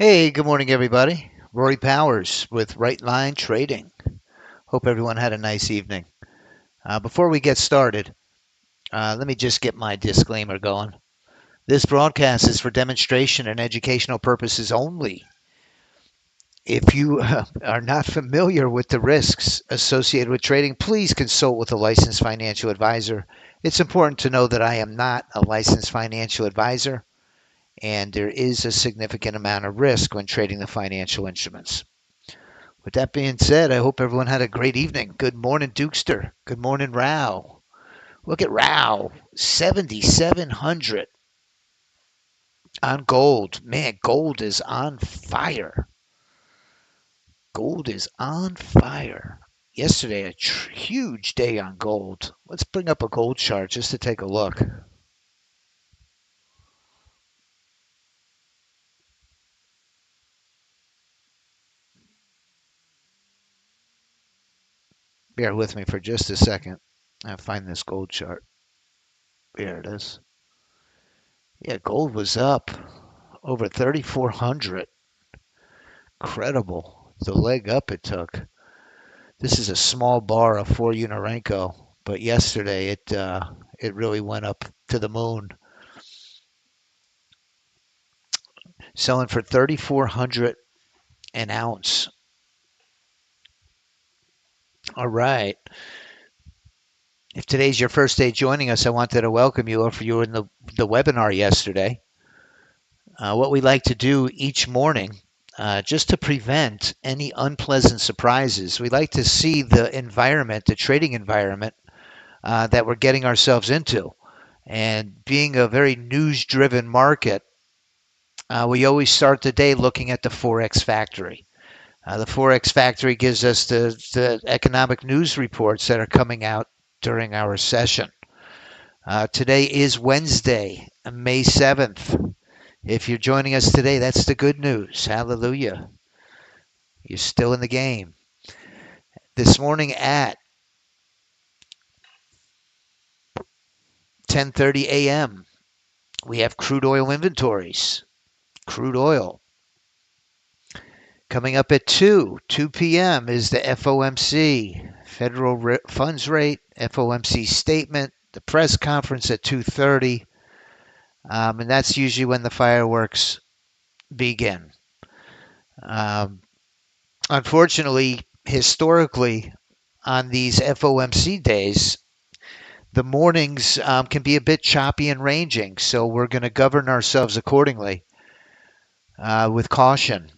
Hey, good morning, everybody. Rory Powers with Right Line Trading. Hope everyone had a nice evening. Before we get started, let me just get my disclaimer going. This broadcast is for demonstration and educational purposes only. If you are not familiar with the risks associated with trading, please consult with a licensed financial advisor. It's important to know that I am not a licensed financial advisor, and there is a significant amount of risk when trading the financial instruments. With that being said, I hope everyone had a great evening. Good morning, Dukester. Good morning, Rao. Look at Rao, 7,700 on gold. Man, gold is on fire. Gold is on fire. Yesterday, a huge day on gold. Let's bring up a gold chart just to take a look. Bear with me for just a second. I'll find this gold chart. There it is. Yeah, gold was up over 3,400. Incredible. The leg up it took. This is a small bar of 4 Unorenco, but yesterday it really went up to the moon. Selling for 3,400 an ounce. All right. If today's your first day joining us, I wanted to welcome you, or if you were in the webinar yesterday. What we like to do each morning, just to prevent any unpleasant surprises, we like to see the environment, the trading environment that we're getting ourselves into. And being a very news-driven market, we always start the day looking at the Forex Factory. The Forex Factory gives us the economic news reports that are coming out during our session. Today is Wednesday, May 7th. If you're joining us today, that's the good news. Hallelujah. You're still in the game. This morning at 10:30 a.m., we have crude oil inventories. Crude oil. Coming up at 2 p.m. is the FOMC, Federal Funds Rate, FOMC statement, the press conference at 2:30, and that's usually when the fireworks begin. Unfortunately, historically, on these FOMC days, the mornings can be a bit choppy and ranging, so we're going to govern ourselves accordingly with caution.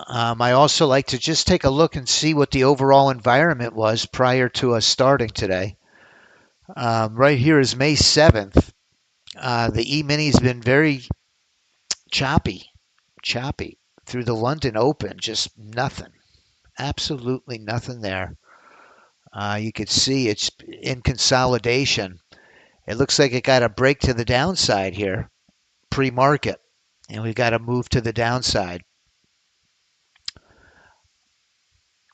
I also like to just take a look and see what the overall environment was prior to us starting today. Right here is May 7th. The E-mini's been very choppy through the London Open. Just nothing, absolutely nothing there. You could see it's in consolidation. It looks like it got a break to the downside here, pre-market, and we've got to move to the downside.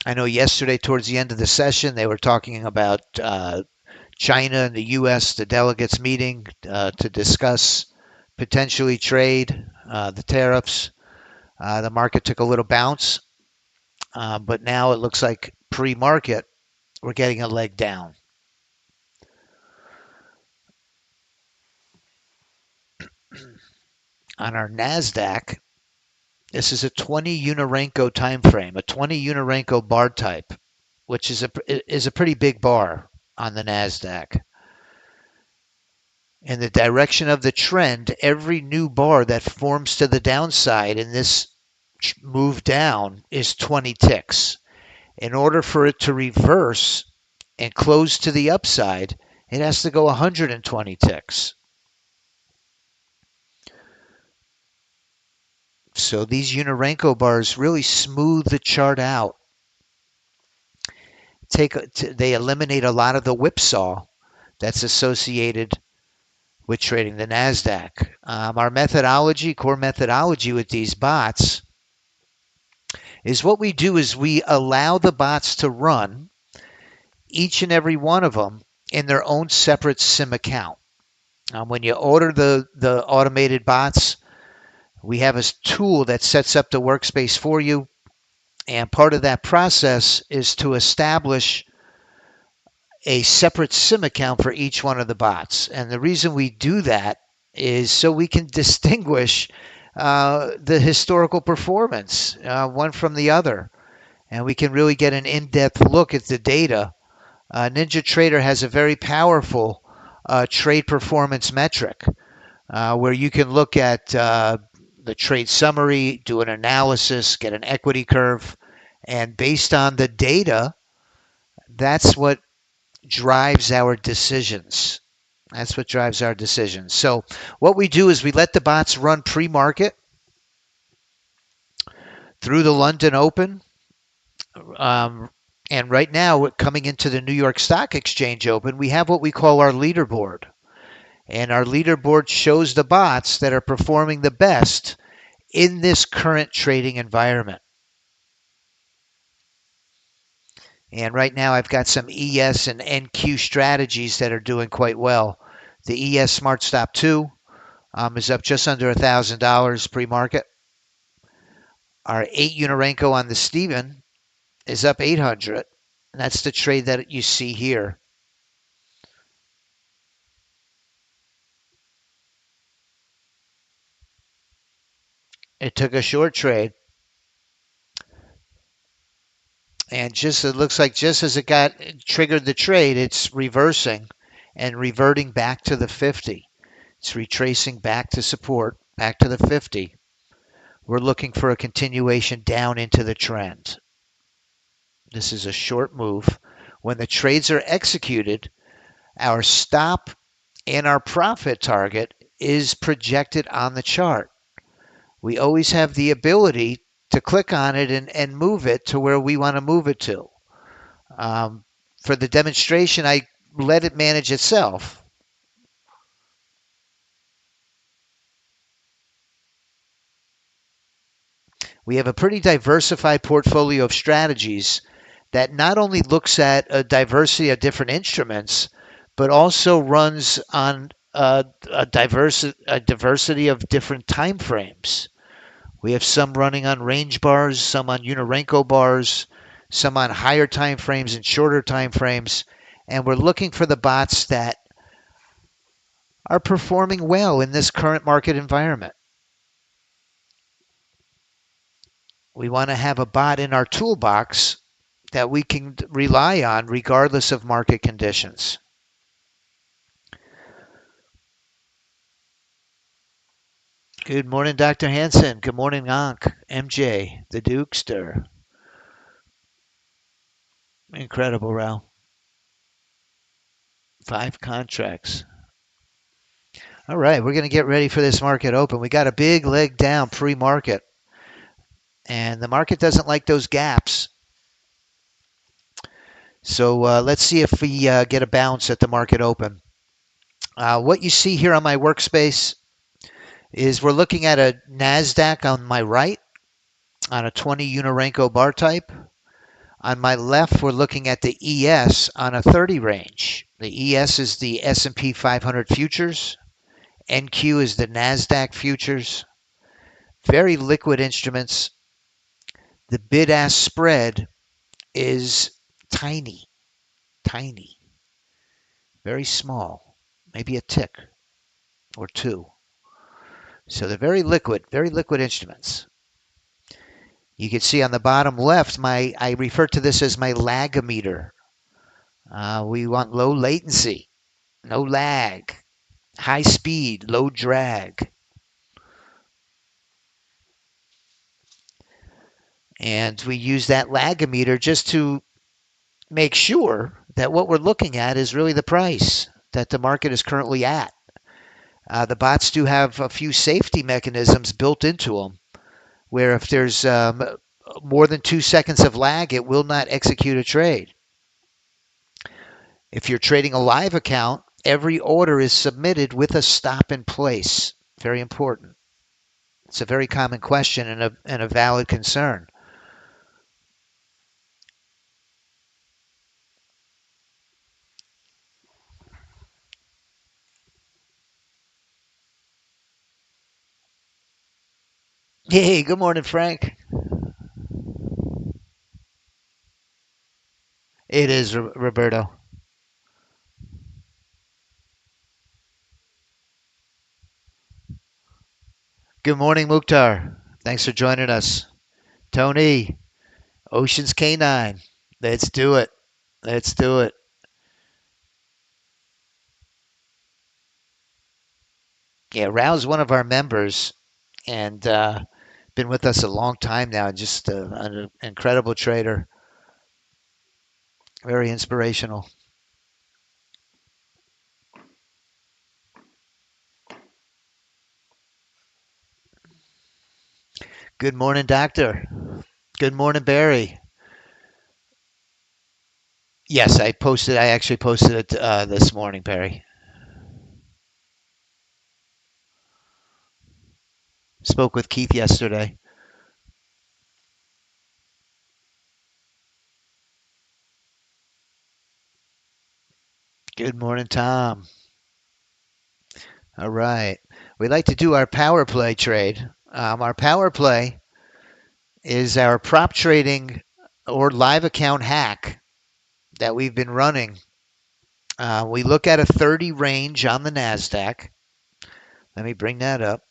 I know yesterday towards the end of the session, they were talking about China and the U.S., the delegates meeting to discuss potentially trade, the tariffs. The market took a little bounce, but now it looks like pre-market, we're getting a leg down. On our NASDAQ, this is a 20 Unorenco time frame, a 20 Unorenco bar type, which is a pretty big bar on the NASDAQ. In the direction of the trend, every new bar that forms to the downside in this move down is 20 ticks. In order for it to reverse and close to the upside, it has to go 120 ticks. So these Unorenco bars really smooth the chart out. They eliminate a lot of the whipsaw that's associated with trading the NASDAQ. Our methodology, core methodology with these bots is what we do is we allow the bots to run, each and every one of them, in their own separate SIM account. When you order the automated bots, We have a tool that sets up the workspace for you, and part of that process is to establish a separate SIM account for each one of the bots. And the reason we do that is so we can distinguish the historical performance one from the other. And we can really get an in-depth look at the data. NinjaTrader has a very powerful trade performance metric where you can look at the trade summary, do an analysis, get an equity curve, and based on the data, that's what drives our decisions. That's what drives our decisions. So what we do is we let the bots run pre-market through the London Open. And right now, coming into the New York Stock Exchange Open, we have what we call our leaderboard. And our leaderboard shows the bots that are performing the best in this current trading environment. And right now I've got some ES and NQ strategies that are doing quite well. The ES Smart Stop 2 is up just under $1,000 pre-market. Our 8 Unorenco on the Steven is up 800. And that's the trade that you see here. It took a short trade. And just it looks like just as it got triggered the trade, it's reversing and reverting back to the 50. It's retracing back to support, back to the 50. We're looking for a continuation down into the trend. This is a short move. When the trades are executed, our stop and our profit target is projected on the chart. We always have the ability to click on it and move it to where we want to move it to. For the demonstration, I let it manage itself. We have a pretty diversified portfolio of strategies that not only looks at a diversity of different instruments, but also runs on a diversity of different time frames. We have some running on range bars, some on Unorenco bars, some on higher time frames and shorter time frames, and we're looking for the bots that are performing well in this current market environment. We want to have a bot in our toolbox that we can rely on regardless of market conditions. Good morning, Dr. Hansen. Good morning, Ankh, MJ, the Dukester. Incredible, Ralph. 5 contracts. All right, we're going to get ready for this market open. We got a big leg down pre-market, and the market doesn't like those gaps. So let's see if we get a bounce at the market open. What you see here on my workspace is we're looking at a NASDAQ on my right on a 20 Unorenco bar type. On my left, we're looking at the ES on a 30 range. The ES is the S&P 500 futures. NQ is the NASDAQ futures. Very liquid instruments. The bid-ask spread is tiny, tiny, very small, maybe a tick or two. So they're very liquid instruments. You can see on the bottom left, I refer to this as my lagometer. We want low latency, no lag, high speed, low drag. And we use that lagometer just to make sure that what we're looking at is really the price that the market is currently at. The bots do have a few safety mechanisms built into them where if there's more than 2 seconds of lag, it will not execute a trade. If you're trading a live account, every order is submitted with a stop in place. Very important. It's a very common question and a valid concern. Hey, good morning, Frank. It is Roberto. Good morning, Mukhtar. Thanks for joining us. Tony, Ocean's Canine. Let's do it. Let's do it. Yeah, Rao's one of our members and been with us a long time now. Just an incredible trader. Very inspirational. Good morning, Doctor. Good morning, Barry. Yes, I posted. I actually posted it this morning, Barry. Spoke with Keith yesterday. Good morning, Tom. All right. We like to do our power play trade. Our power play is our prop trading or live account hack that we've been running. We look at a 30 range on the NASDAQ. Let me bring that up.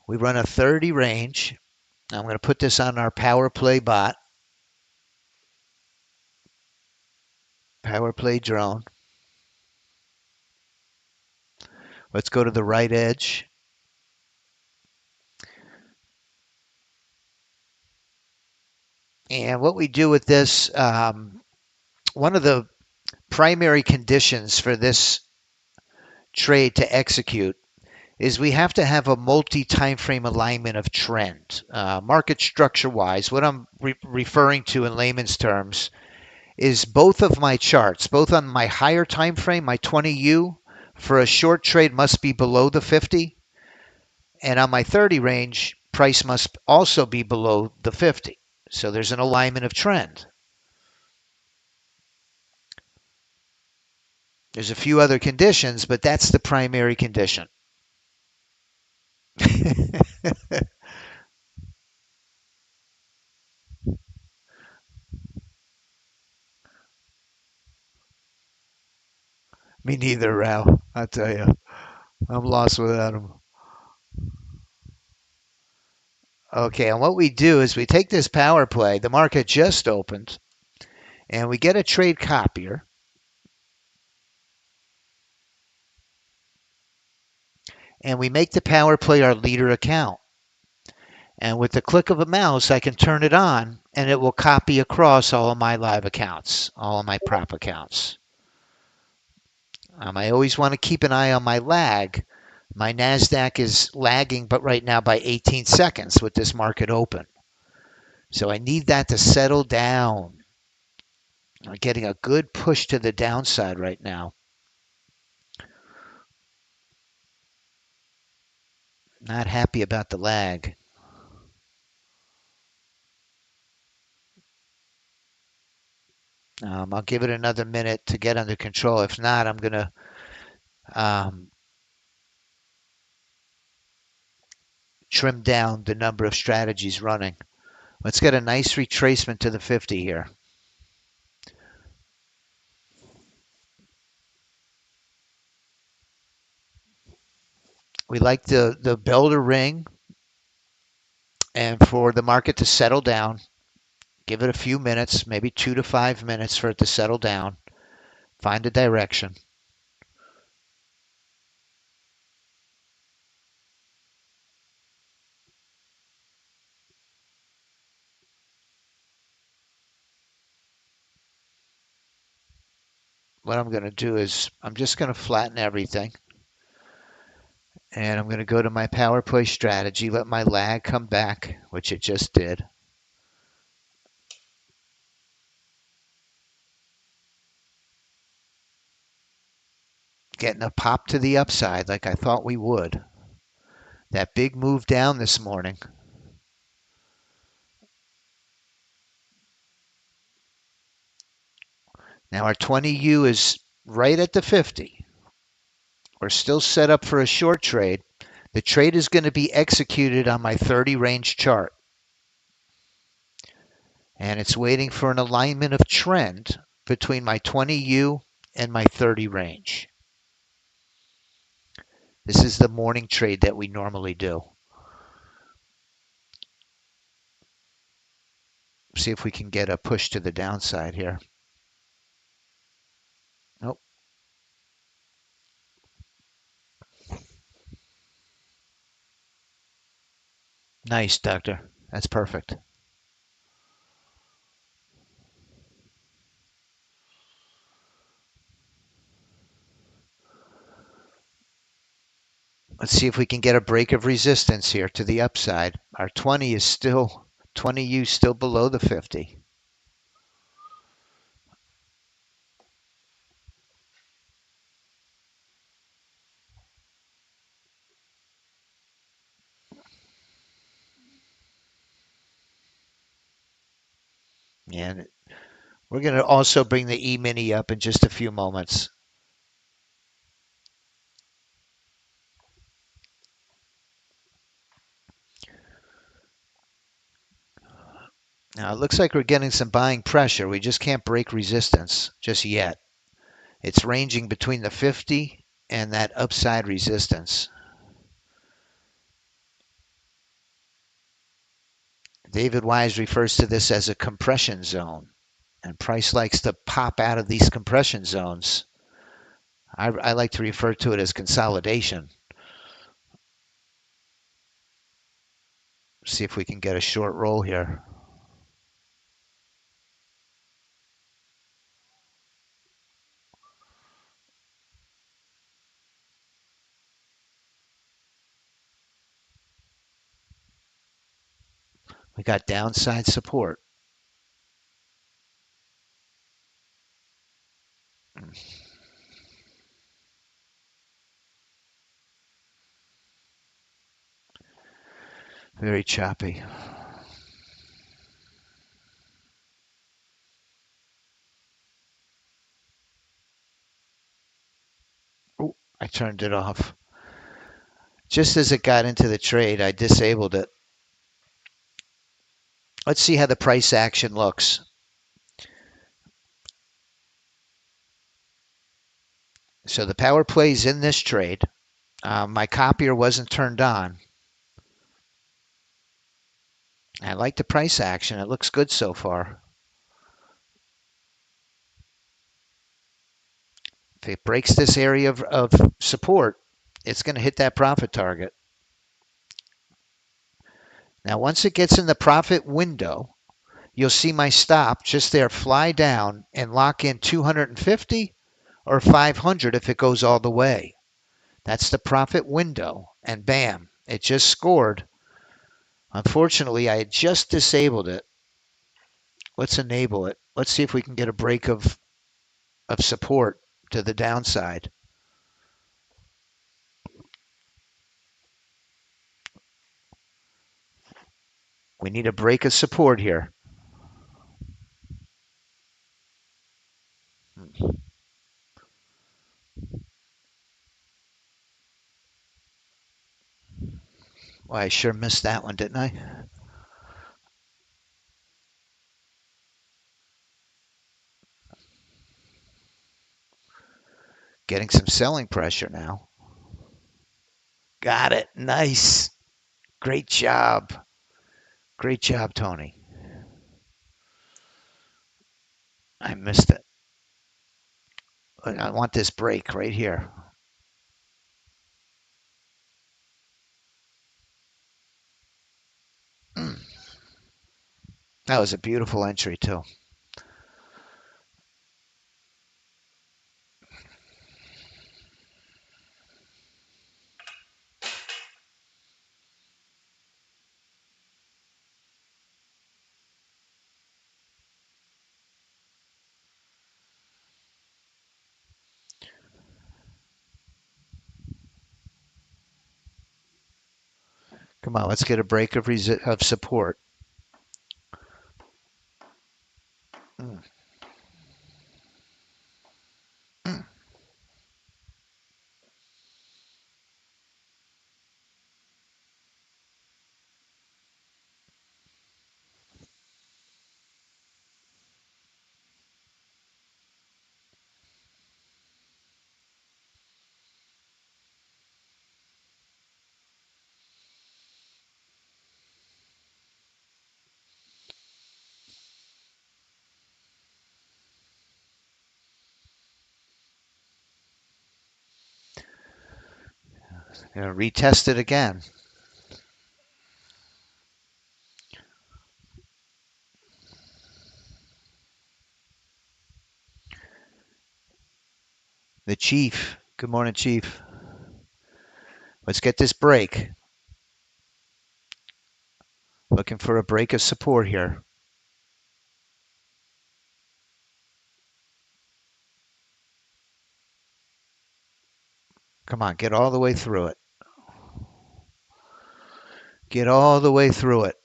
We run a 30 range. I'm going to put this on our power play bot, power play drone. Let's go to the right edge. And what we do with this, one of the primary conditions for this trade to execute is we have to have a multi-time frame alignment of trend. Market structure wise, what I'm referring to in layman's terms is both of my charts, both on my higher time frame, my 20U, for a short trade must be below the 50, and on my 30 range, price must also be below the 50. So there's an alignment of trend. There's a few other conditions, but that's the primary condition. Me neither, Rao. I tell you, I'm lost without him. Okay, and what we do is we take this power play, the market just opened, and we get a trade copier, and we make the power play our leader account. And with the click of a mouse, I can turn it on, and it will copy across all of my live accounts, all of my prop accounts. I always want to keep an eye on my lag. My NASDAQ is lagging, but right now by 18 seconds with this market open. So I need that to settle down. I'm getting a good push to the downside right now. Not happy about the lag. I'll give it another minute to get under control. If not, I'm going to um, trim down the number of strategies running. Let's get a nice retracement to the 50 here. We like the bell to ring and for the market to settle down. Give it a few minutes, maybe 2 to 5 minutes for it to settle down. Find a direction. What I'm going to do is I'm just going to flatten everything. And I'm going to go to my power play strategy, let my lag come back, which it just did. Getting a pop to the upside like I thought we would. That big move down this morning. Now our 20U is right at the 50. We're still set up for a short trade. The trade is going to be executed on my 30 range chart. And it's waiting for an alignment of trend between my 20U and my 30 range. This is the morning trade that we normally do. See if we can get a push to the downside here. Nope. Nice, doctor. That's perfect. Let's see if we can get a break of resistance here to the upside. Our 20U still below the 50. And we're going to also bring the E-mini up in just a few moments. Now, it looks like we're getting some buying pressure. We just can't break resistance just yet. It's ranging between the 50 and that upside resistance. David Wise refers to this as a compression zone, and price likes to pop out of these compression zones. I like to refer to it as consolidation. See if we can get a short roll here. We got downside support. Very choppy. Oh, I turned it off. Just as it got into the trade, I disabled it. Let's see how the price action looks. So the power play's in this trade. My copier wasn't turned on. I like the price action. It looks good so far. If it breaks this area of support, it's going to hit that profit target. Now, once it gets in the profit window, you'll see my stop just there fly down and lock in 250 or 500 if it goes all the way. That's the profit window, and bam, it just scored. Unfortunately, I had just disabled it. Let's enable it. Let's see if we can get a break of support to the downside. We need a break of support here. Well, I sure missed that one, didn't I? Getting some selling pressure now. Got it. Nice. Great job. Great job, Tony. I missed it. I want this break right here. That was a beautiful entry, too. Come on, let's get a break of support. Mm. Mm. Gonna retest it again. The Chief. Good morning, Chief. Let's get this break. Looking for a break of support here. Come on, get all the way through it. Get all the way through it.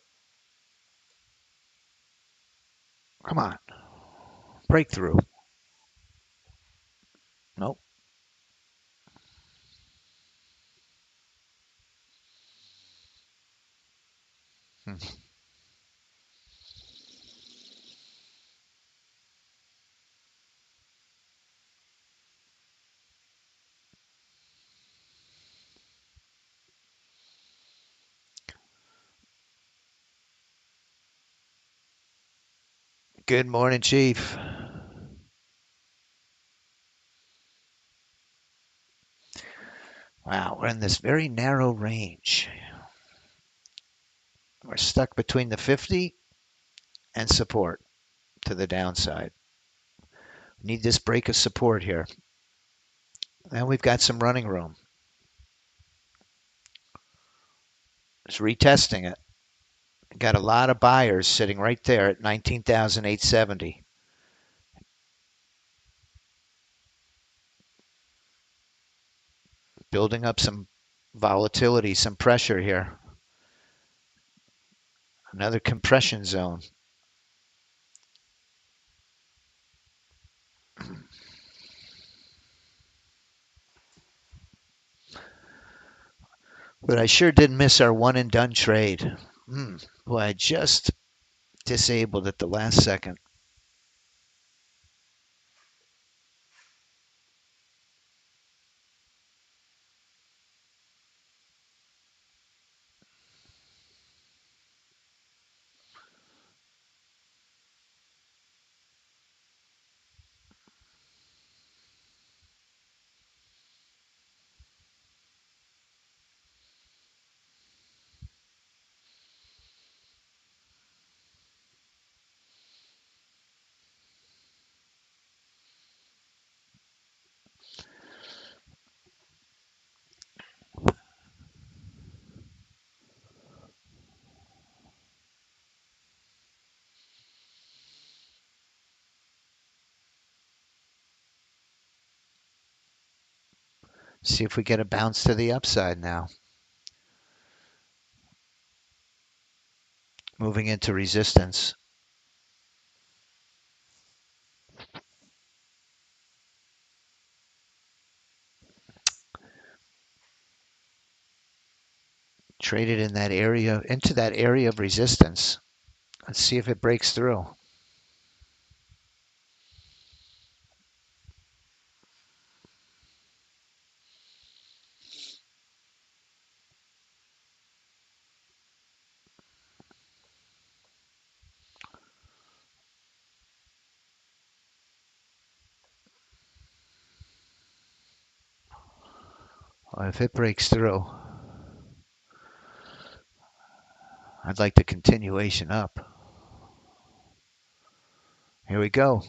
Come on. Breakthrough. Nope. Hmm. Good morning, Chief. Wow, we're in this very narrow range. We're stuck between the 50 and support to the downside. Need this break of support here. And we've got some running room. Just retesting it. Got a lot of buyers sitting right there at 19,870. Building up some volatility, some pressure here. Another compression zone. But I sure did miss our one and done trade. Boy, I just disabled at the last second. See if we get a bounce to the upside now. Moving into resistance. Traded in that area, into that area of resistance. Let's see if it breaks through. Well, if it breaks through, I'd like the continuation up. Here we go.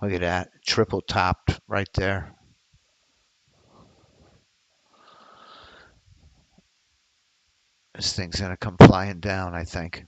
Look at that. Triple topped right there. This thing's going to come flying down, I think.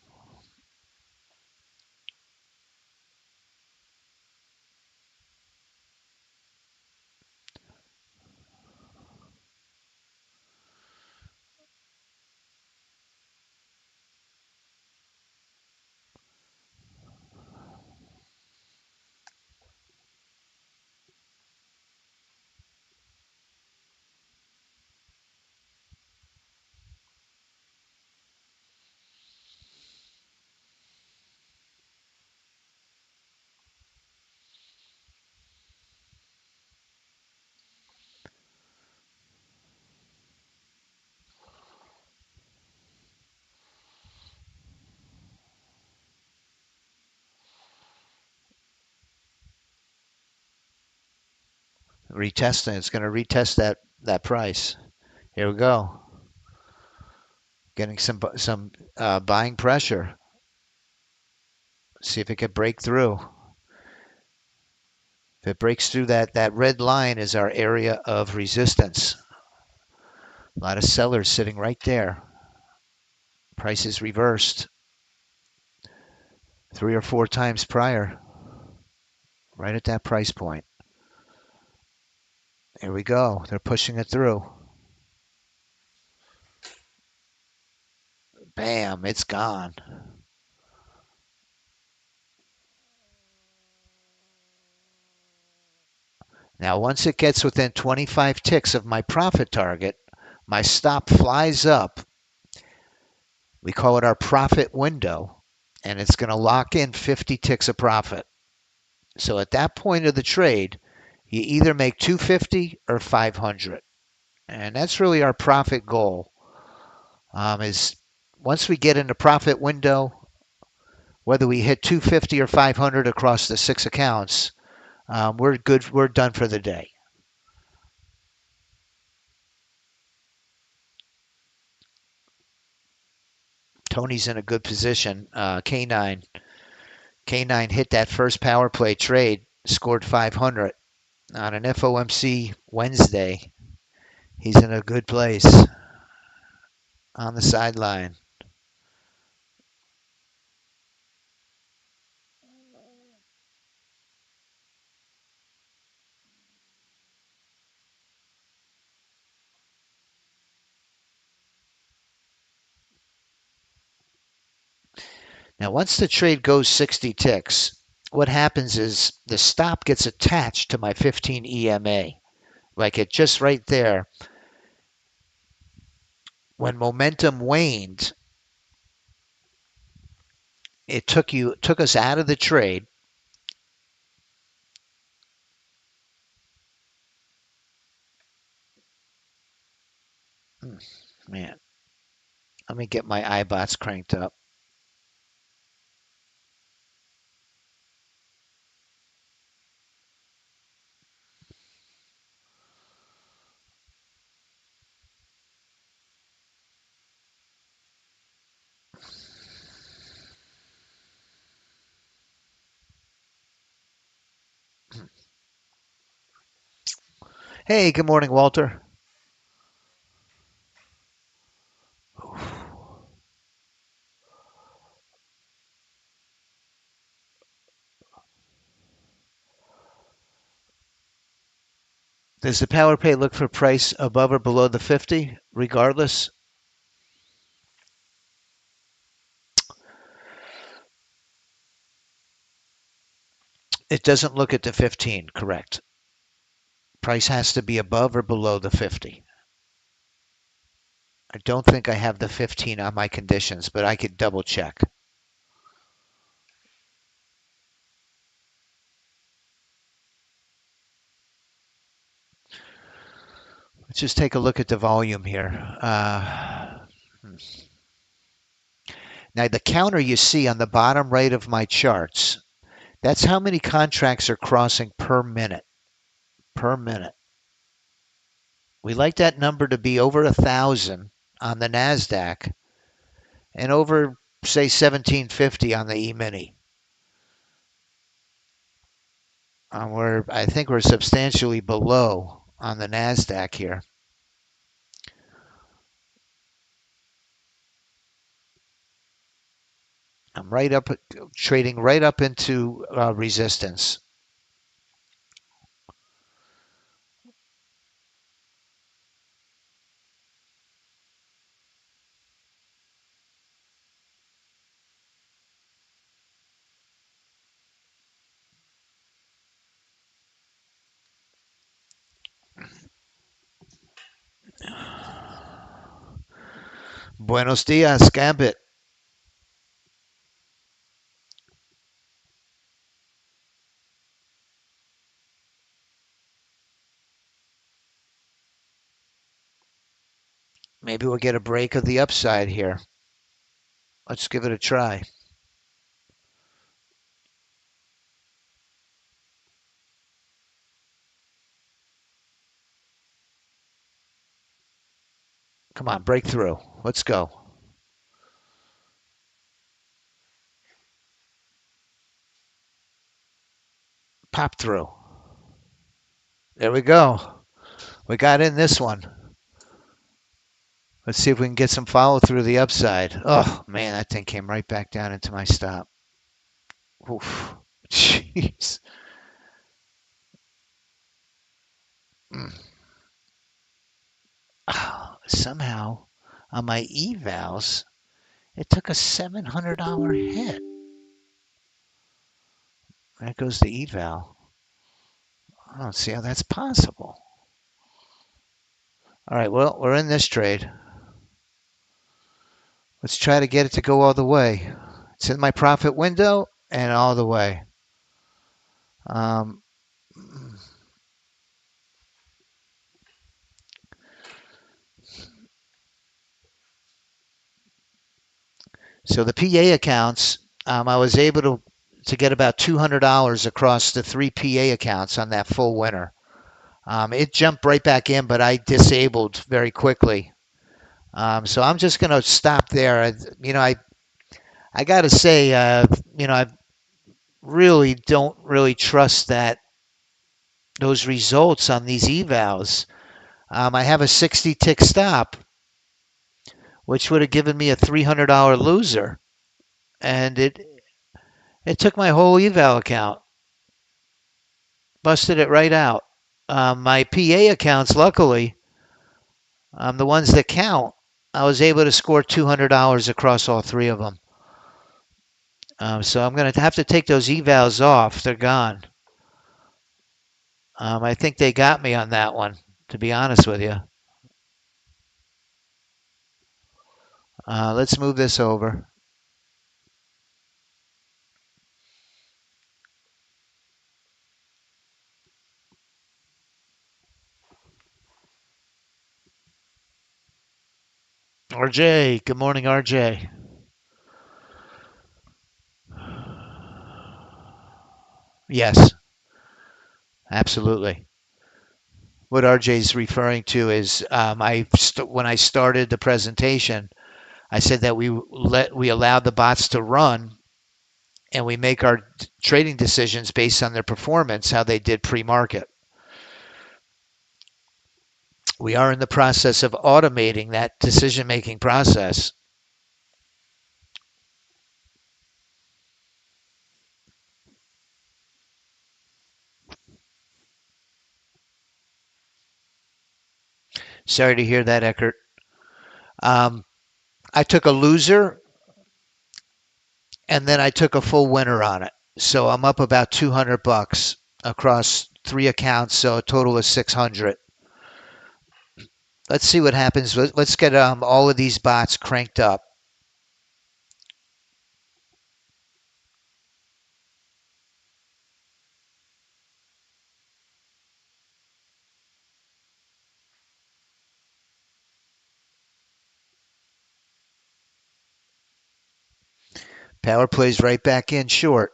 Retesting. It's going to retest that price. Here we go. Getting some buying pressure. See if it can break through. If it breaks through that red line is our area of resistance. A lot of sellers sitting right there. Price is reversed 3 or 4 times prior. Right at that price point. Here we go. They're pushing it through. Bam, it's gone. Now, once it gets within 25 ticks of my profit target, my stop flies up. We call it our profit window, and it's going to lock in 50 ticks of profit. So at that point of the trade, you either make 250 or 500. And that's really our profit goal. Is once we get in the profit window, whether we hit 250 or 500 across the 6 accounts, we're good. We're done for the day. Tony's in a good position. K9 hit that first power play trade, scored 500 on an FOMC Wednesday. He's in a good place on the sideline. Now, once the trade goes 60 ticks, what happens is the stop gets attached to my 15 EMA. Like it just right there. When momentum waned, it took us out of the trade. Man, let me get my iBots cranked up. Hey, good morning, Walter. Does the power pay look for price above or below the 50, regardless? It doesn't look at the 15, correct. Price has to be above or below the 50. I don't think I have the 15 on my conditions, but I could double check. Let's just take a look at the volume here. Now, the counter you see on the bottom right of my charts, that's how many contracts are crossing per minute. Per minute. We like that number to be over 1,000 on the NASDAQ and over, say, 1750 on the E-mini. I think we're substantially below on the NASDAQ here. I'm trading right up into resistance. Buenos dias, Gambit. Maybe we'll get a break of the upside here. Let's give it a try. Come on, break through. Let's go. Pop through. There we go. We got in this one. Let's see if we can get some follow through the upside. Oh, man, that thing came right back down into my stop. Oof. Jeez. Mm. Oh, somehow, on my evals, it took a $700 hit. There goes the eval. I don't see how that's possible. All right, well, we're in this trade. Let's try to get it to go all the way. It's in my profit window and all the way. Um, so the PA accounts, I was able to get about $200 across the 3 PA accounts on that full winner. It jumped right back in, but I disabled very quickly. So I'm just going to stop there. I got to say, I really don't really trust that those results on these evals. I have a 60 tick stop, which would have given me a $300 loser, and it took my whole eval account, busted it right out. My PA accounts, luckily, the ones that count, I was able to score $200 across all 3 of them. So I'm going to have to take those evals off. They're gone. I think they got me on that one, to be honest with you. Let's move this over. RJ, good morning, RJ. Yes, absolutely. What RJ's referring to is when I started the presentation, I said that we allowed the bots to run and we make our trading decisions based on their performance, how they did pre-market. We are in the process of automating that decision-making process. Sorry to hear that, Eckert. I took a loser and then I took a full winner on it. So I'm up about 200 bucks across 3 accounts, so a total of 600. Let's see what happens. Let's get all of these bots cranked up. Power plays right back in short.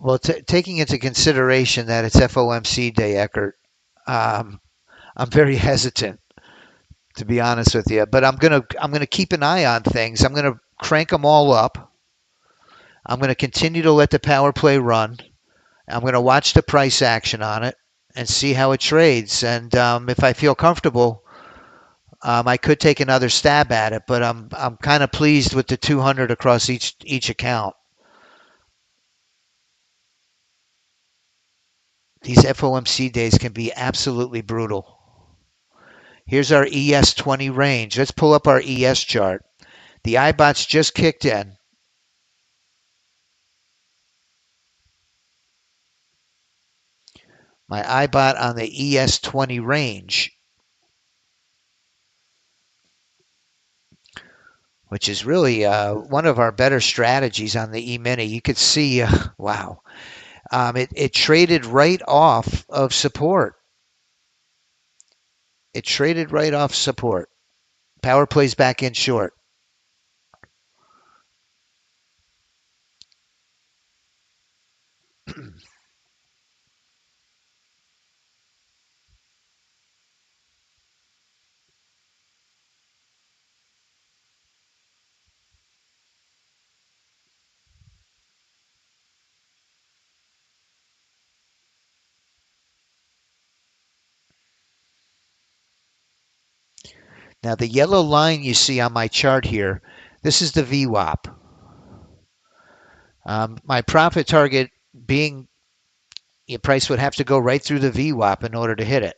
Well, taking into consideration that it's FOMC day, Eckert, um, I'm very hesitant, to be honest with you. But I'm gonna keep an eye on things. I'm gonna crank them all up. I'm gonna continue to let the power play run. I'm gonna watch the price action on it and see how it trades. And if I feel comfortable, I could take another stab at it. But I'm kind of pleased with the 200 across each account. These FOMC days can be absolutely brutal. Here's our ES20 range. Let's pull up our ES chart. The IBOT's just kicked in. My IBOT on the ES20 range, which is really one of our better strategies on the E-mini. You could see, wow, it traded right off of support. It traded right off support. Power plays back in short. Now the yellow line you see on my chart here, this is the VWAP. My profit target being your price would have to go right through the VWAP in order to hit it.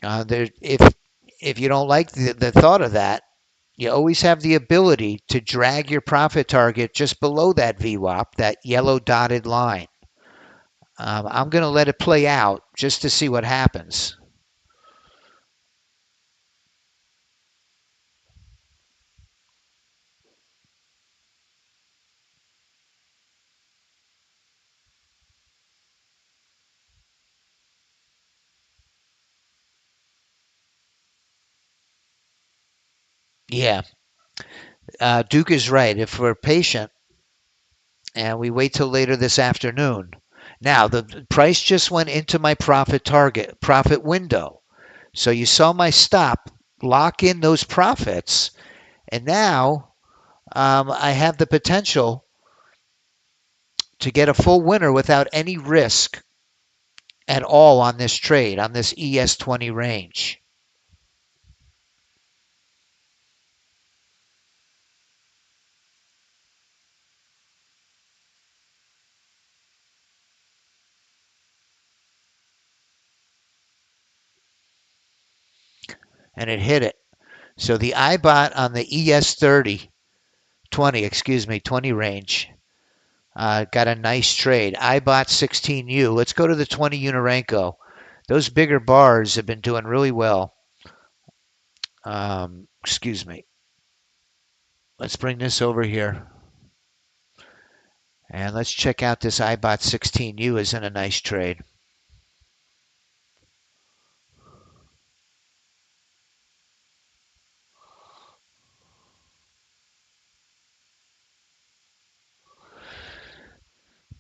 If you don't like the thought of that, you always have the ability to drag your profit target just below that VWAP, that yellow dotted line. I'm going to let it play out just to see what happens. Yeah, Duke is right. If we're patient and we wait till later this afternoon. Now, the price just went into my profit window. So you saw my stop lock in those profits. And now I have the potential to get a full winner without any risk at all on this trade, on this ES20 range. And it hit it. So the IBOT on the ES30, 20 range, got a nice trade. IBOT 16U. Let's go to the 20 Unirenko. Those bigger bars have been doing really well. Excuse me. Let's bring this over here. And let's check out this IBOT 16U is in a nice trade.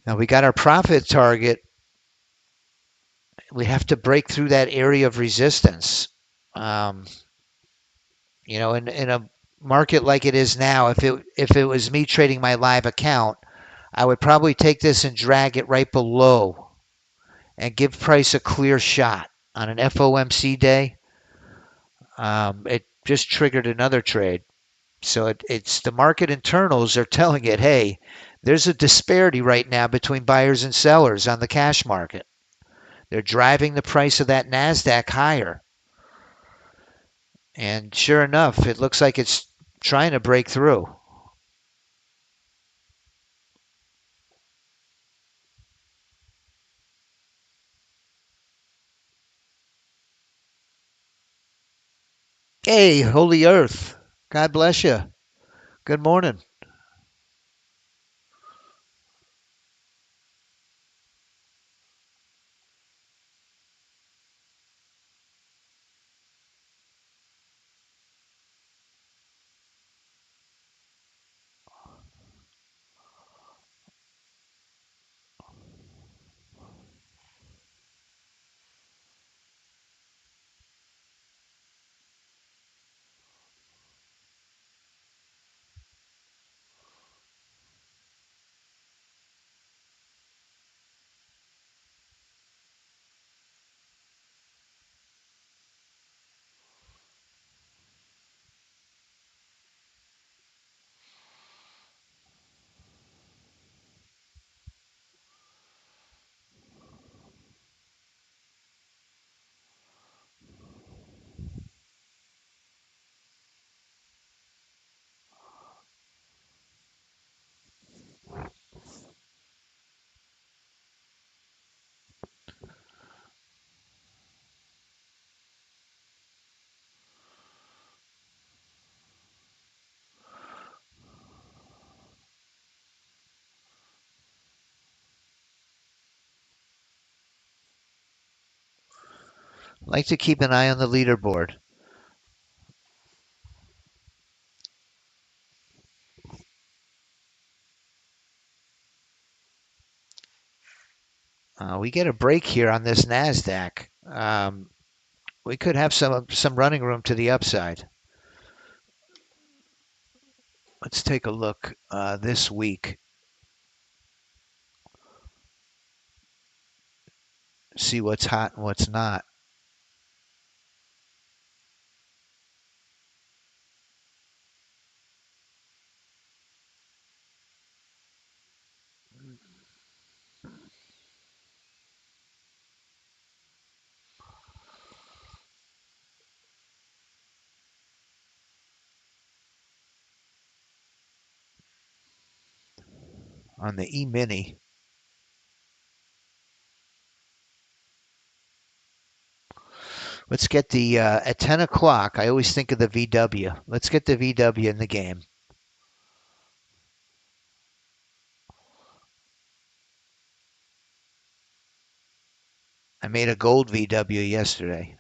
Now we got our profit target. We have to break through that area of resistance. Um, in a market like it is now, if it was me trading my live account, I would probably take this and drag it right below and give price a clear shot. On an FOMC day, it just triggered another trade. So it's the market internals are telling it, hey, there's a disparity right now between buyers and sellers on the cash market. They're driving the price of that NASDAQ higher. And sure enough, it looks like it's trying to break through. Hey, Holy Earth. God bless you. Good morning. Like to keep an eye on the leaderboard. We get a break here on this Nasdaq. We could have some running room to the upside. Let's take a look this week. See what's hot and what's not. On the E-mini. Let's get the at 10 o'clock. I always think of the VW. Let's get the VW in the game. I made a gold VW yesterday.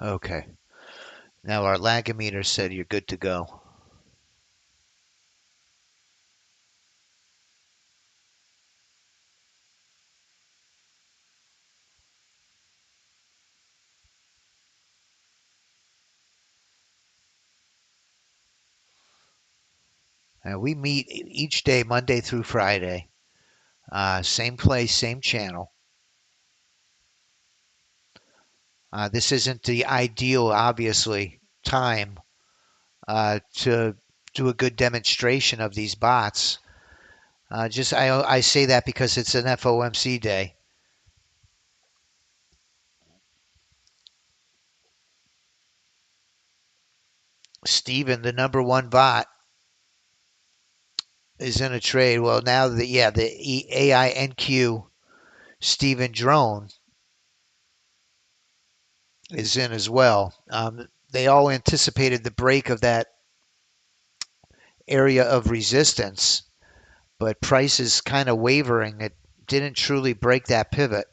Okay. Now our lagometer said you're good to go. We meet each day, Monday through Friday. Same place, same channel. This isn't the ideal, obviously, time to do a good demonstration of these bots. I say that because it's an FOMC day. Steven, the number one bot, is in a trade. Well, now the AINQ Steven Drone is in as well. They all anticipated the break of that area of resistance, but price is kind of wavering. It didn't truly break that pivot.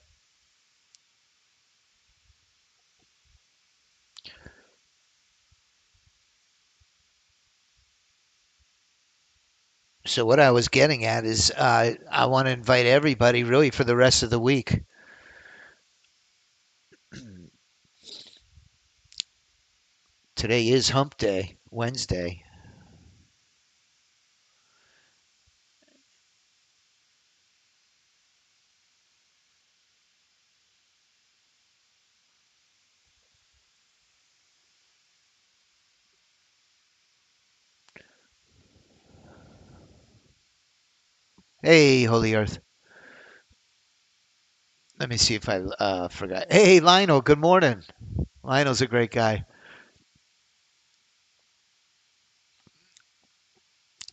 So what I was getting at is I want to invite everybody really for the rest of the week. Today is hump day, Wednesday. Hey, Holy Earth. Let me see if I forgot. Hey, Lionel, good morning. Lionel's a great guy.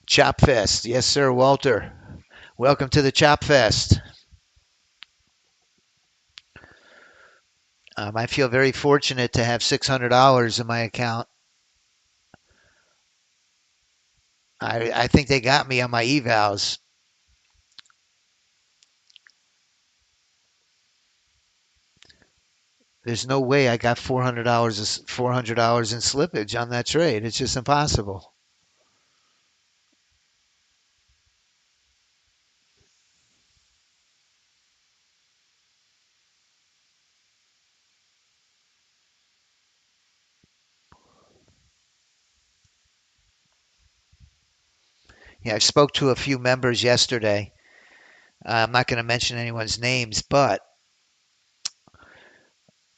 Chop Fest. Yes, sir, Walter. Welcome to the Chop Fest. I feel very fortunate to have $600 in my account. I think they got me on my evals. There's no way I got $400 in slippage on that trade. It's just impossible. Yeah, I spoke to a few members yesterday. I'm not going to mention anyone's names, but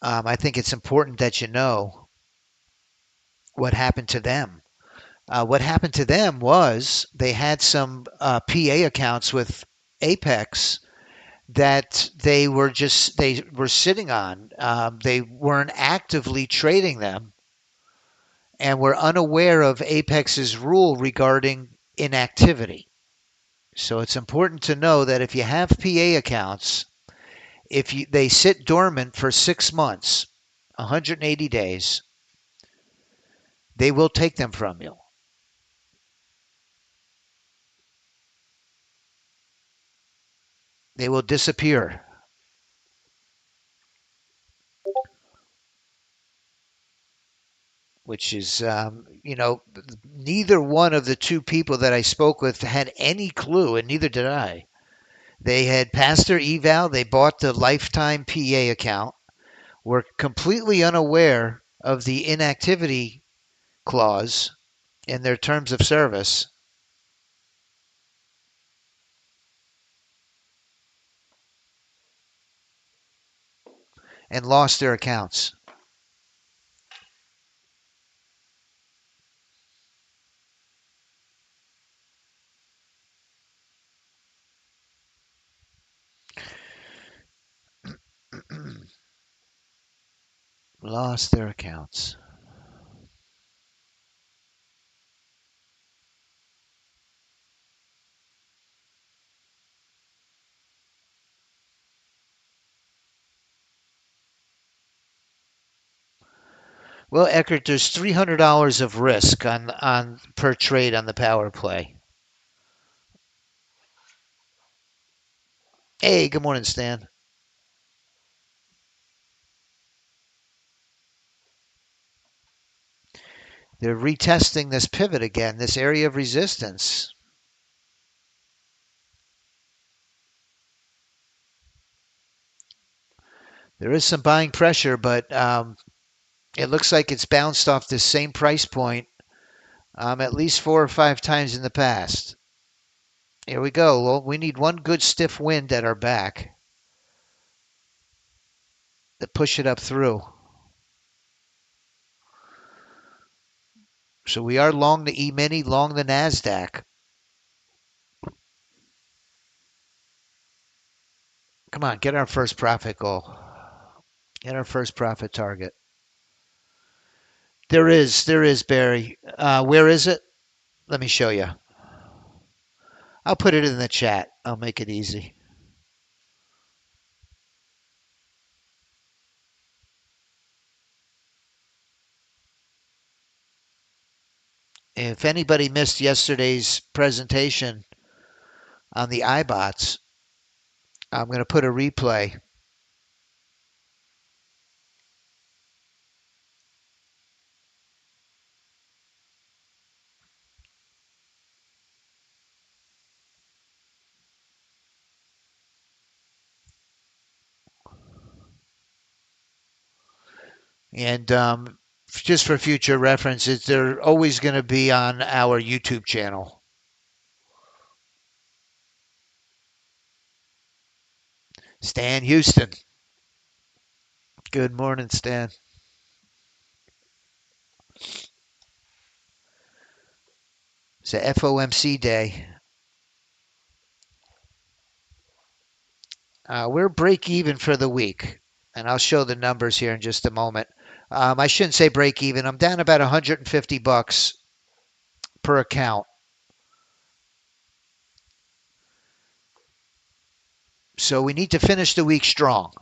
I think it's important that you know what happened to them. What happened to them was they had some PA accounts with Apex that they were sitting on. They weren't actively trading them and were unaware of Apex's rule regarding inactivity. So it's important to know that if you have PA accounts, if they sit dormant for 6 months, 180 days, they will take them from you. They will disappear, which is, neither one of the two people that I spoke with had any clue, and neither did I. They had passed their eval, they bought the lifetime PA account, were completely unaware of the inactivity clause in their terms of service and lost their accounts. Lost their accounts. Well, Eckert, there's $300 of risk on per trade on the power play. Hey, good morning, Stan. They're retesting this pivot again, this area of resistance. There is some buying pressure, but it looks like it's bounced off this same price point at least 4 or 5 times in the past. Here we go. Well, we need one good stiff wind at our back to push it up through. So we are long the E-mini, long the NASDAQ. Come on, get our first profit goal. Get our first profit target. There is, Barry. Where is it? Let me show you. I'll put it in the chat. I'll make it easy. If anybody missed yesterday's presentation on the iBots, I'm going to put a replay. And just for future references, they're always going to be on our YouTube channel. Stan Houston. Good morning, Stan. It's a FOMC day. We're break even for the week, and I'll show the numbers here in just a moment. I shouldn't say break even. I'm down about 150 bucks per account. So we need to finish the week strong.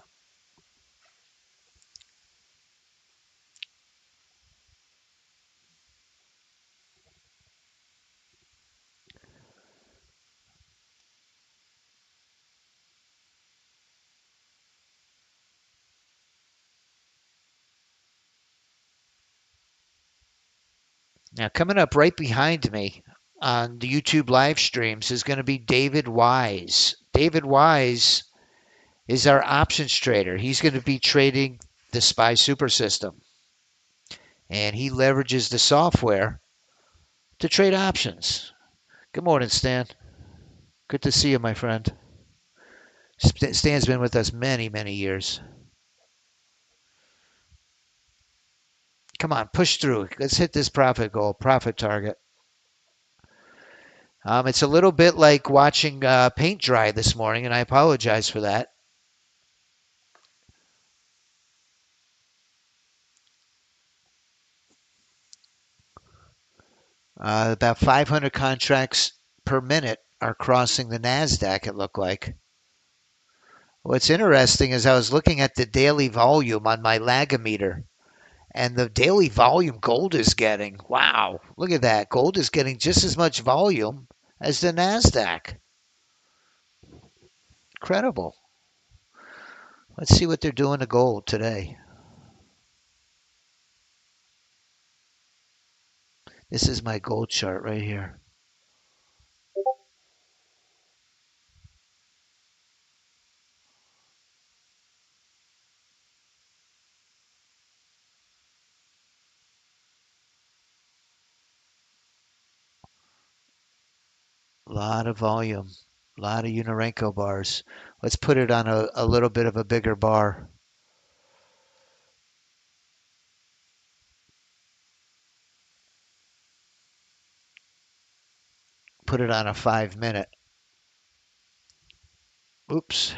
Now, coming up right behind me on the YouTube live streams is going to be David Wise. David Wise is our options trader. He's going to be trading the SPY super system, and he leverages the software to trade options. Good morning, Stan. Good to see you, my friend. Stan's been with us many, many years. Come on, push through. Let's hit this profit goal, profit target. It's a little bit like watching paint dry this morning, and I apologize for that. About 500 contracts per minute are crossing the NASDAQ, it looked like. What's interesting is I was looking at the daily volume on my lagometer, and the daily volume gold is getting. Wow, look at that. Gold is getting just as much volume as the NASDAQ. Incredible. Let's see what they're doing to gold today. This is my gold chart right here. A lot of volume, a lot of Unorenko bars. Let's put it on a little bit of a bigger bar. Put it on a 5 minute. Oops.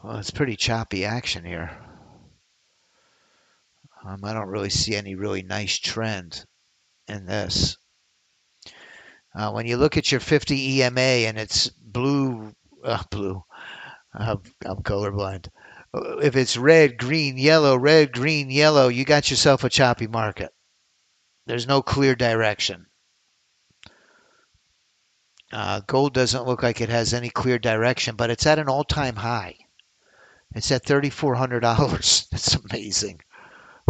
Well, it's pretty choppy action here. I don't really see any really nice trend in this. When you look at your 50 EMA and it's blue, I'm colorblind. If it's red, green, yellow, you got yourself a choppy market. There's no clear direction. Gold doesn't look like it has any clear direction, but it's at an all-time high. It's at $3,400. That's amazing.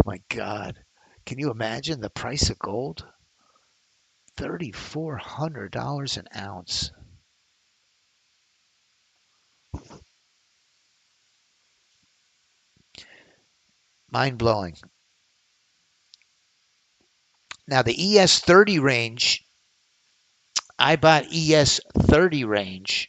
My God. Can you imagine the price of gold? $3,400 an ounce. Mind blowing. Now the ES30 range, I bought ES30 range.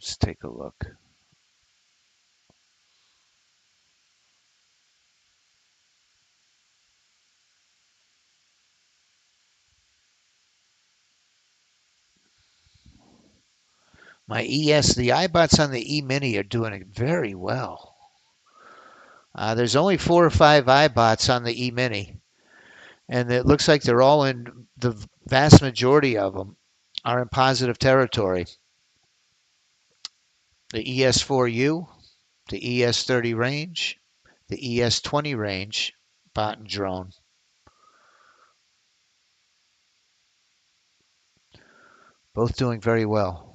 Let's take a look. The iBots on the E-mini are doing it very well. There's only 4 or 5 iBots on the E-mini, and it looks like they're all in, the vast majority of them are in positive territory. The ES4U, the ES30 range, the ES20 range, bot and drone. Both doing very well.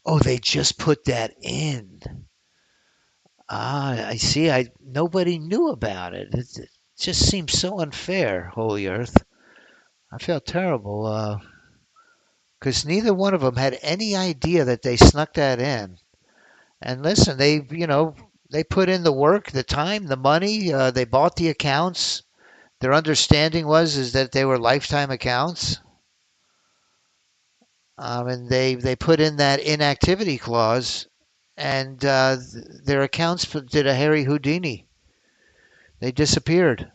Oh, they just put that in. I see. Nobody knew about it. It just seems so unfair, Holy Earth. I felt terrible because neither one of them had any idea that they snuck that in. And listen, they put in the work, the time, the money. They bought the accounts. Their understanding is that they were lifetime accounts, and they put in that inactivity clause, and their accounts did a Harry Houdini. They disappeared.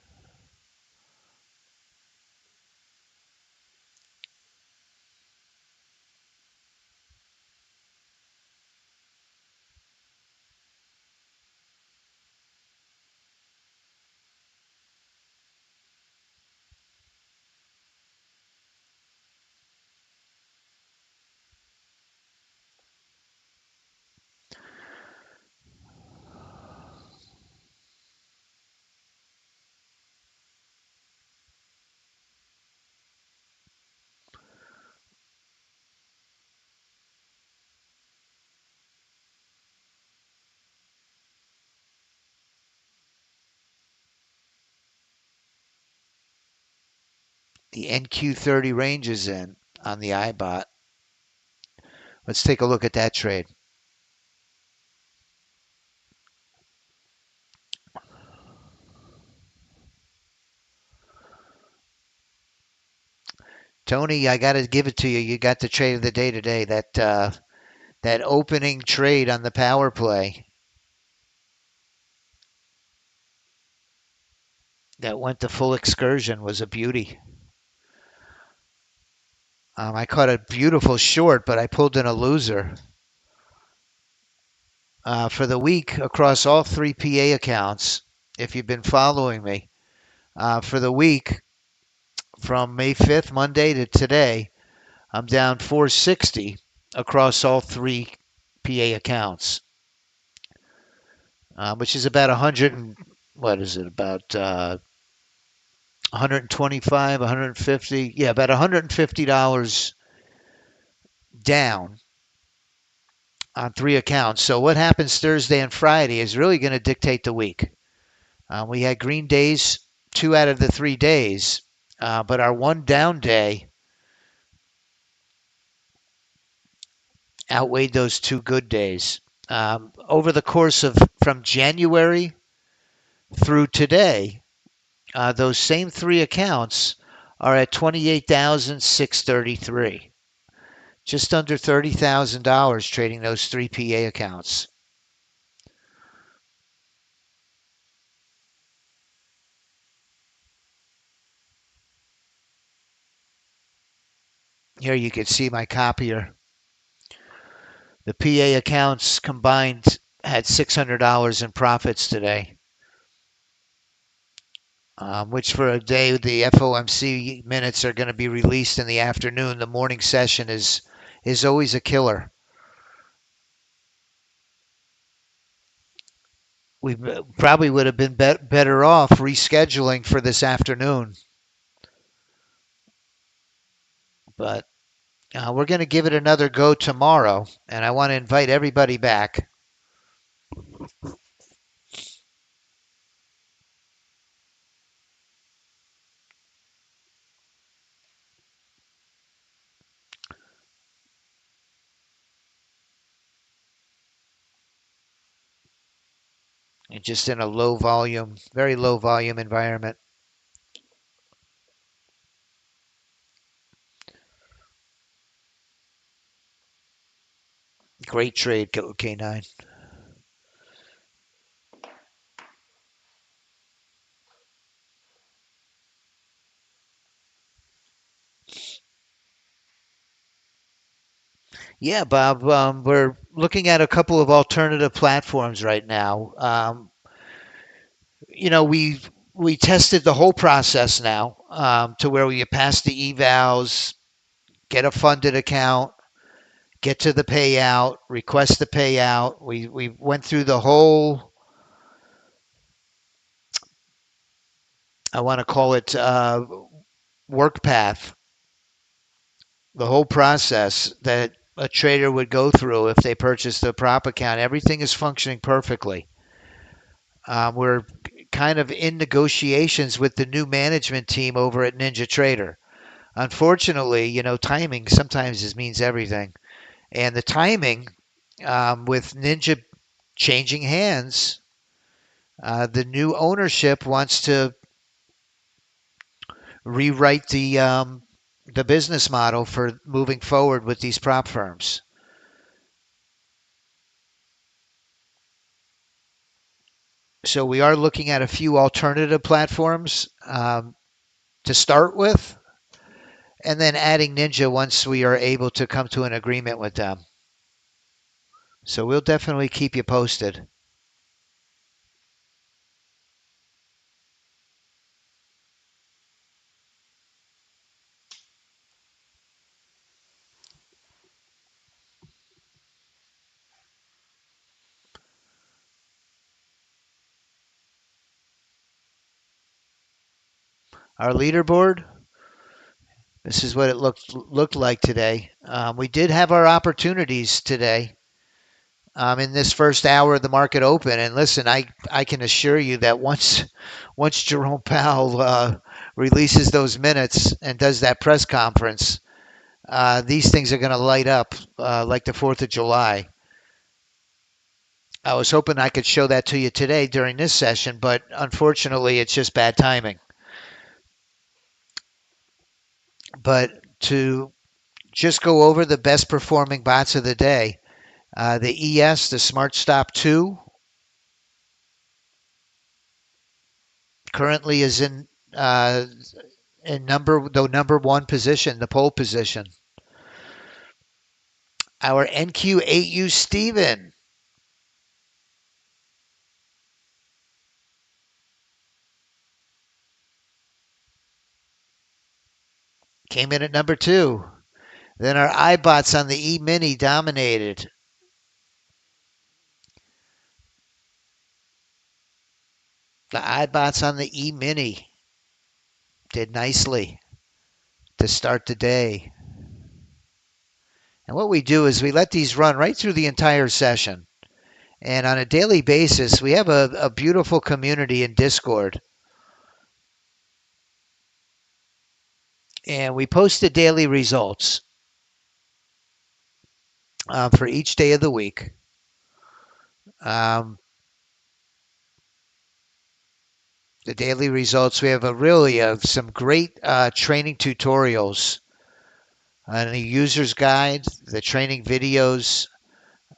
The NQ30 range is in on the IBOT. Let's take a look at that trade. Tony, I got to give it to you. You got the trade of the day today. That opening trade on the power play that went to full excursion was a beauty. I caught a beautiful short, but I pulled in a loser. For the week across all three PA accounts, if you've been following me, for the week from May 5th, Monday to today, I'm down 460 across all three PA accounts, which is about 100 and what is it about 125, 150, yeah, about $150 down on three accounts. So what happens Thursday and Friday is really going to dictate the week. We had green days 2 out of the 3 days, but our one down day outweighed those 2 good days. Over the course of from January through today, those same three accounts are at 28,633, just under $30,000 trading those three PA accounts. Here you can see my copier. The PA accounts combined had $600 in profits today, which for a day the FOMC minutes are going to be released in the afternoon. The morning session is always a killer. We probably would have been better off rescheduling for this afternoon, but we're going to give it another go tomorrow, and I want to invite everybody back. And just in a low volume, very low volume environment. Great trade, K9. Yeah, Bob, we're looking at a couple of alternative platforms right now. We tested the whole process now to where we pass the evals, get a funded account, get to the payout, request the payout. We went through the whole, I want to call it work path, the whole process that a trader would go through if they purchased a prop account. Everything is functioning perfectly. We're kind of in negotiations with the new management team over at Ninja Trader. Unfortunately, timing sometimes means everything. And the timing with Ninja changing hands, the new ownership wants to rewrite the business model for moving forward with these prop firms. So we are looking at a few alternative platforms to start with, and then adding Ninja once we are able to come to an agreement with them. So we'll definitely keep you posted. Our leaderboard, this is what it looked like today. We did have our opportunities today in this first hour of the market open. And listen, I can assure you that once Jerome Powell releases those minutes and does that press conference, these things are going to light up like the 4th of July. I was hoping I could show that to you today during this session, but unfortunately, it's just bad timing. But to just go over the best performing bots of the day, the ES, the Smart Stop 2, currently is in number one position, the pole position. Our NQ8U Steven came in at number 2. Then our iBots on the E Mini dominated. The iBots on the E Mini did nicely to start the day. And what we do is we let these run right through the entire session. And on a daily basis, we have a beautiful community in Discord. And we post the daily results for each day of the week. Um, the daily results, we have some great training tutorials and the user's guide, the training videos.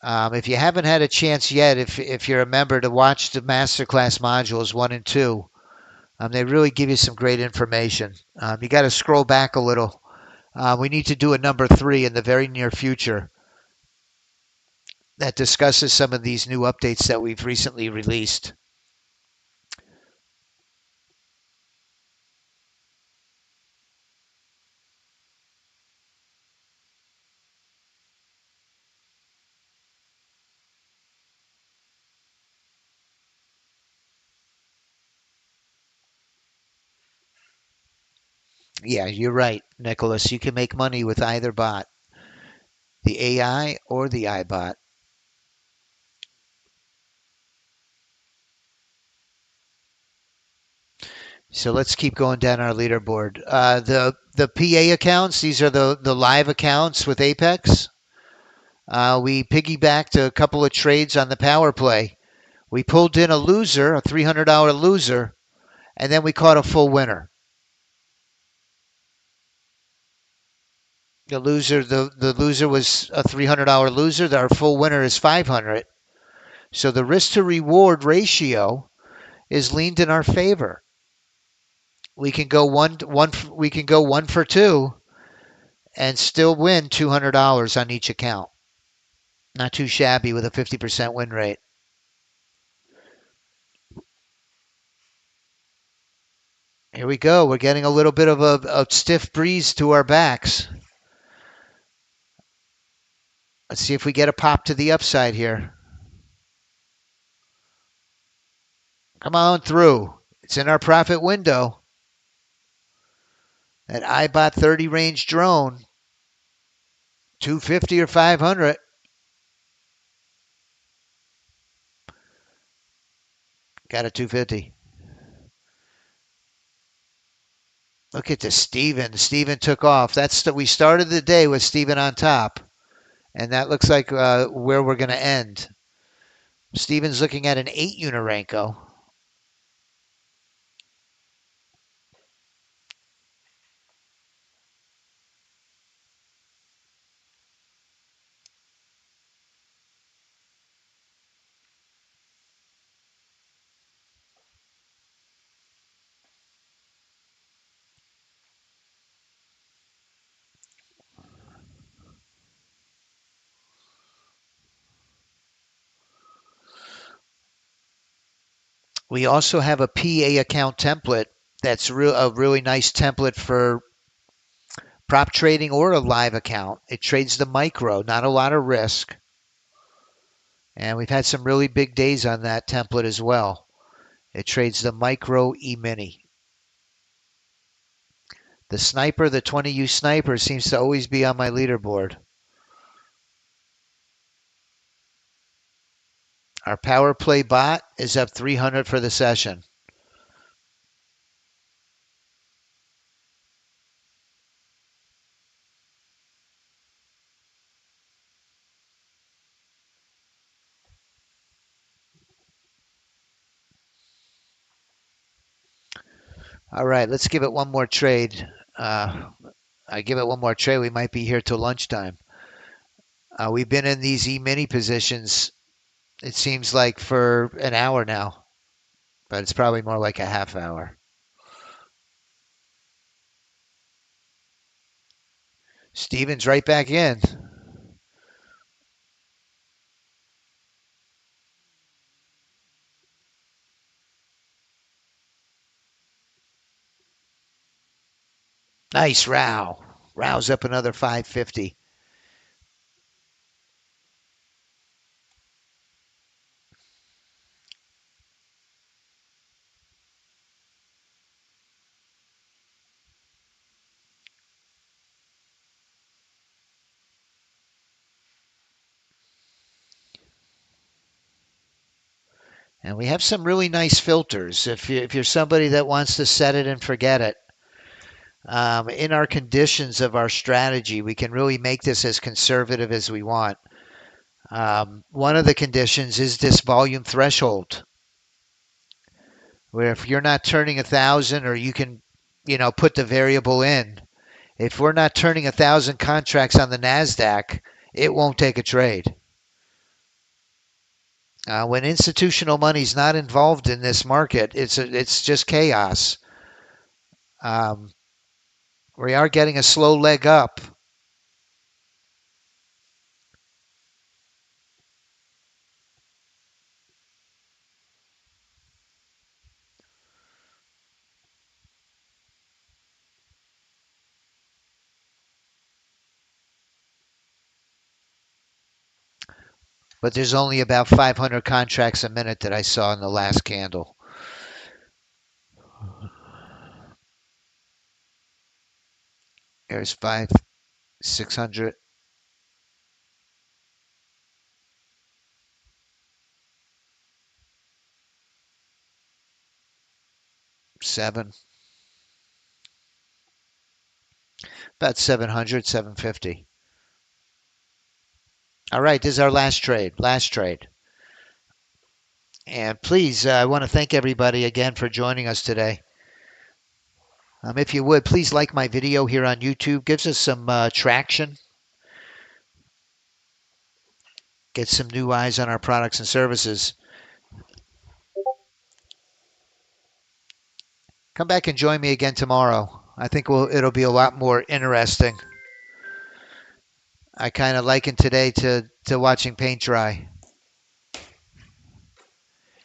If you haven't had a chance yet, if you're a member, to watch the masterclass modules 1 and 2, they really give you some great information. You got to scroll back a little. We need to do a number 3 in the very near future that discusses some of these new updates that we've recently released. Yeah, you're right, Nicholas. You can make money with either bot, the AI or the iBot. So let's keep going down our leaderboard. The PA accounts, these are the live accounts with Apex. We piggybacked a couple of trades on the power play. We pulled in a loser, a $300 loser, and then we caught a full winner. The loser was a $300 loser. Our full winner is 500. So the risk to reward ratio is leaned in our favor. We can go we can go 1 for 2 and still win $200 on each account. Not too shabby with a 50% win rate. Here we go. We're getting a little bit of a stiff breeze to our backs. Let's see if we get a pop to the upside here. Come on through. It's in our profit window. That iBot 30 range drone, 250 or 500. Got a 250. Look at the Steven. Steven took off. We started the day with Steven on top, and that looks like where we're going to end. Steven's looking at an 8 Unirenko. We also have a PA account template that's a really nice template for prop trading or a live account. It trades the micro, not a lot of risk. And we've had some really big days on that template as well. It trades the micro E-mini. The sniper, the 20U sniper, seems to always be on my leaderboard. Our power play bot is up 300 for the session. All right, let's give it one more trade. I give it one more trade. We might be here till lunchtime. We've been in these E-mini positions, it seems like, for an hour now, but it's probably more like a half hour. Steven's right back in. Nice row. Row's up another 550. And we have some really nice filters. If you're somebody that wants to set it and forget it, in our conditions of our strategy, we can really make this as conservative as we want. One of the conditions is this volume threshold, where if you're not turning 1,000, or you can, put the variable in. If we're not turning 1,000 contracts on the NASDAQ, it won't take a trade. When institutional money's not involved in this market, it's just chaos. Um, we are getting a slow leg up. But there's only about 500 contracts a minute that I saw in the last candle. There's 600, 7, about 700, 750. All right, this is our last trade. Last trade. And please, I want to thank everybody again for joining us today. If you would, please like my video here on YouTube. Gives us some traction. Get some new eyes on our products and services. Come back and join me again tomorrow. I think it'll be a lot more interesting. I kind of liken today to watching paint dry.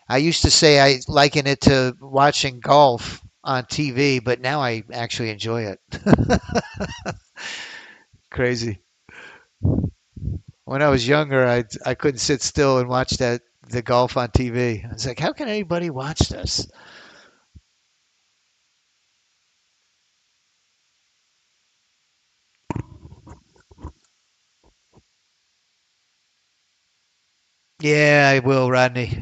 I used to say I liken it to watching golf on TV, but now I actually enjoy it. Crazy. When I was younger, I couldn't sit still and watch the golf on TV. I was like, how can anybody watch this? Yeah, I will, Rodney.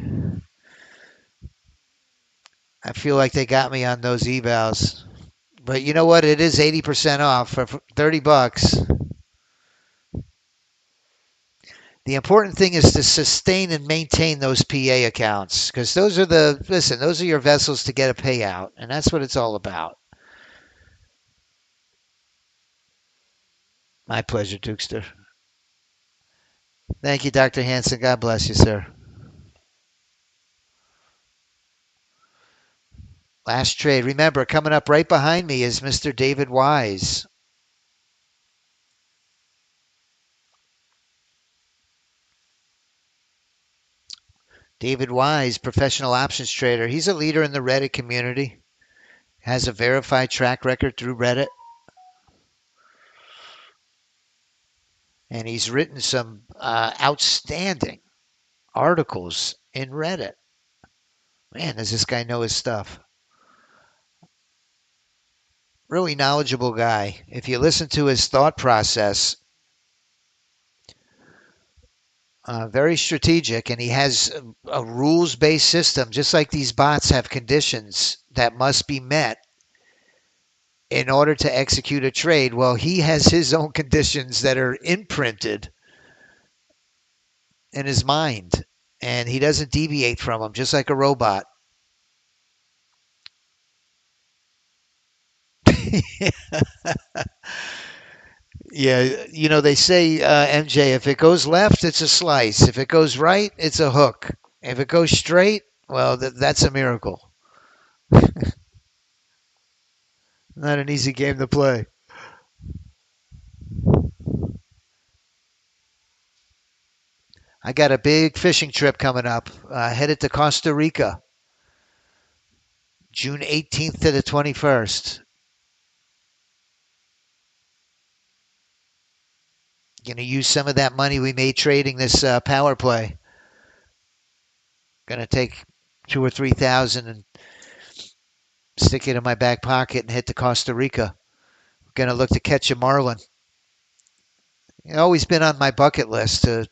I feel like they got me on those evals. But you know what? It is 80% off for $30. The important thing is to sustain and maintain those PA accounts because those are your vessels to get a payout, and that's what it's all about. My pleasure, Dukester. Thank you, Dr. Hanson. God bless you, sir. Last trade. Remember, coming up right behind me is Mr. David Wise. David Wise, professional options trader. He's a leader in the Reddit community, has a verified track record through Reddit, and he's written some outstanding articles in Reddit. Man, does this guy know his stuff? Really knowledgeable guy. If you listen to his thought process, very strategic, and he has a rules-based system, just like these bots have conditions that must be met in order to execute a trade. Well, he has his own conditions that are imprinted in his mind, and he doesn't deviate from them, just like a robot. Yeah, they say, MJ, if it goes left, it's a slice. If it goes right, it's a hook. If it goes straight, well, that's a miracle. Not an easy game to play. I got a big fishing trip coming up, headed to Costa Rica, June 18th to the 21st. Going to use some of that money we made trading this power play. Going to take 2 or 3 thousand and stick it in my back pocket and head to Costa Rica. Going to look to catch a marlin. It's always been on my bucket list to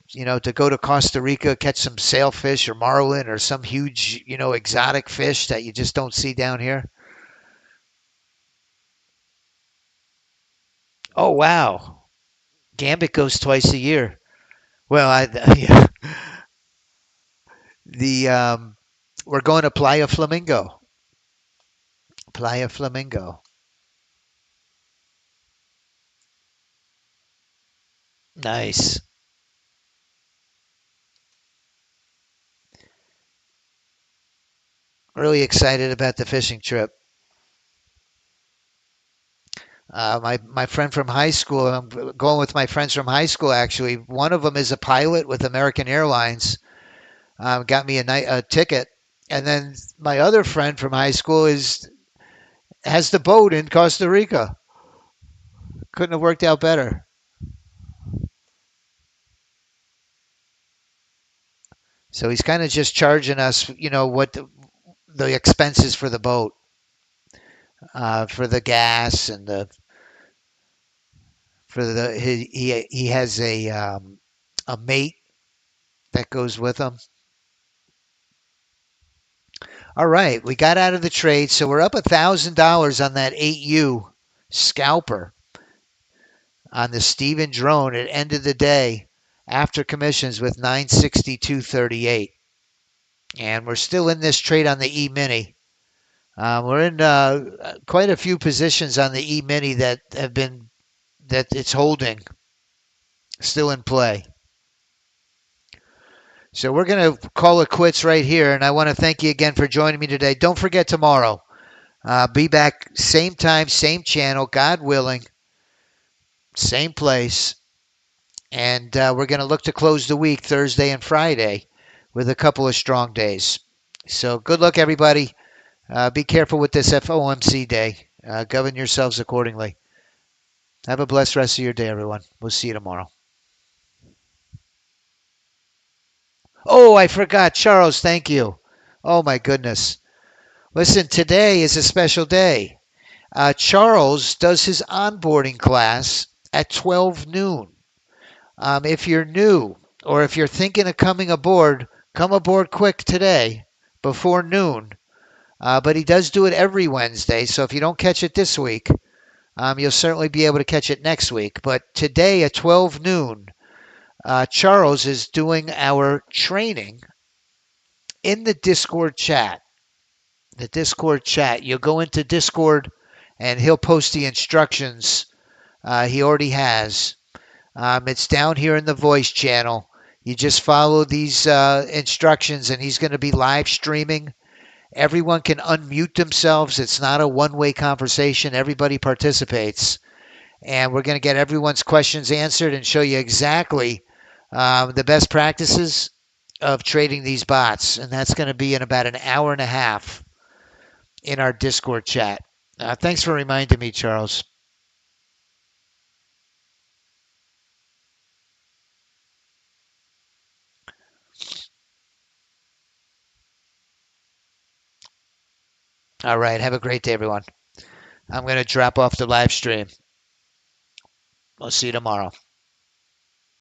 go to Costa Rica, catch some sailfish or marlin or some huge, exotic fish that you just don't see down here. Oh, wow. Gambit goes twice a year. Well, yeah. We're going to Playa Flamingo. Playa Flamingo. Nice. Really excited about the fishing trip. My friend from high school. I'm going with my friends from high school. Actually, one of them is a pilot with American Airlines. Got me a ticket, and then my other friend from high school has the boat in Costa Rica. Couldn't have worked out better. So he's kind of just charging us, what the expenses for the boat, for the gas and he has a mate that goes with him. All right, we got out of the trade, so we're up $1,000 on that 8U scalper on the Steven drone. It ended the day after commissions with 962.38, and we're still in this trade on the E-mini. We're in quite a few positions on the E-mini that it's holding, still in play. So we're going to call it quits right here, and I want to thank you again for joining me today. Don't forget tomorrow. Be back same time, same channel, God willing, same place. And we're going to look to close the week Thursday and Friday with a couple of strong days. So good luck, everybody. Be careful with this FOMC day. Govern yourselves accordingly. Have a blessed rest of your day, everyone. We'll see you tomorrow. Oh, I forgot. Charles, thank you. Oh, my goodness. Listen, today is a special day. Charles does his onboarding class at 12 noon. If you're new or if you're thinking of coming aboard, come aboard quick today before noon. But he does do it every Wednesday. So if you don't catch it this week, you'll certainly be able to catch it next week. But today at 12 noon, Charles is doing our training in the Discord chat. The Discord chat. You'll go into Discord and he'll post the instructions he already has. It's down here in the voice channel. You just follow these instructions and he's going to be live streaming. Everyone can unmute themselves. It's not a one-way conversation. Everybody participates. And we're going to get everyone's questions answered and show you exactly the best practices of trading these bots. And that's going to be in about an hour and a half in our Discord chat. Thanks for reminding me, Charles. All right. Have a great day, everyone. I'm going to drop off the live stream. I'll see you tomorrow.